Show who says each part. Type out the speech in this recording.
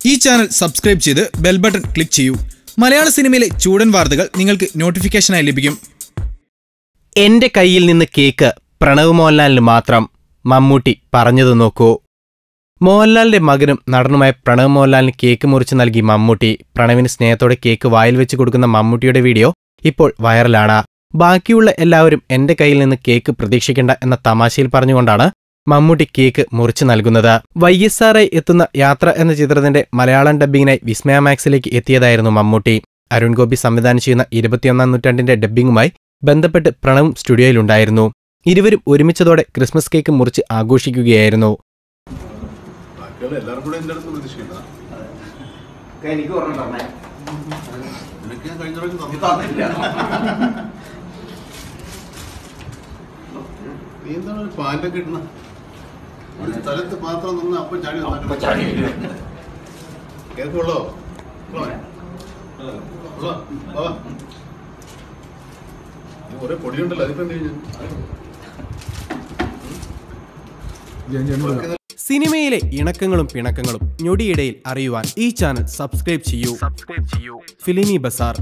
Speaker 1: ഈ channel subscribe ചെയ്ത് bell button click ചെയ്യൂ. മലയാള സിനിമയിലെ ചൂടൻ വാർത്തകൾ നിങ്ങൾക്ക് നോട്ടിഫിക്കേഷനായി ലഭിക്കും.
Speaker 2: എന്റെ കയ്യിൽ നിന്ന് കേക്ക് പ്രണവ് മോഹൻലാലിന് മാത്രം, മമ്മൂട്ടി പറഞ്ഞത് നോക്കൂ. മോഹൻലാലിന്റെ മകനും നടനുമായ പ്രണവ് മോഹൻലാലിന് കേക്ക് മുറിച്ച് നൽകി മമ്മൂട്ടി. പ്രണവിന് സ്നേഹത്തോടെ കേക്ക് വായിൽ വെച്ച് കൊടുക്കുന്ന മമ്മൂട്ടിയുടെ വീഡിയോ ഇപ്പോൾ വൈറലാണ്. ബാക്കിയുള്ള എല്ലാവരും എന്റെ കയ്യിൽ നിന്ന് കേക്ക് പ്രതീക്ഷിക്കേണ്ട എന്ന തമാശയിൽ പറഞ്ഞുകൊണ്ടാണ് മമ്മൂട്ടി കേക്ക് മുറിച്ചു നൽകുന്നത്. YSRI എത്തുന്ന യാത്ര എന്ന ചിത്രത്തിന്റെ മലയാളം ഡബ്ബിങ്ങിനായി വിസ്മയ മാക്സിലേക്ക് എത്തിയതായിരുന്നു മമ്മൂട്ടി. അരുൺ ഗോപി സംവിധാനം ചെയ്യുന്ന 21-ാം നൂറ്റാണ്ടിന്റെ ഡബ്ബിങ്ങുമായി ബന്ധപ്പെട്ട് പ്രണവും സ്റ്റുഡിയോയിലുണ്ടായിരുന്നു. ഇരുവരും ഒരുമിച്ചതോടെ ക്രിസ്മസ് കേക്ക് മുറിച്ച് ആഘോഷിക്കുകയായിരുന്നു.
Speaker 3: സ്ഥലത്ത് മാത്രം നിന്ന് അപ്പം ചാടി കേൾക്കുള്ളോ? കുറെ പൊടിയുണ്ടല്ലോ, അതിപ്പോ എന്ത് കഴിഞ്ഞു?
Speaker 2: സിനിമയിലെ ഇണക്കങ്ങളും പിണക്കങ്ങളും ഞൊടിയിടയിൽ അറിയുവാൻ ഈ ചാനൽ സബ്സ്ക്രൈബ് ചെയ്യൂ. ഫിലിമി ബസാർ.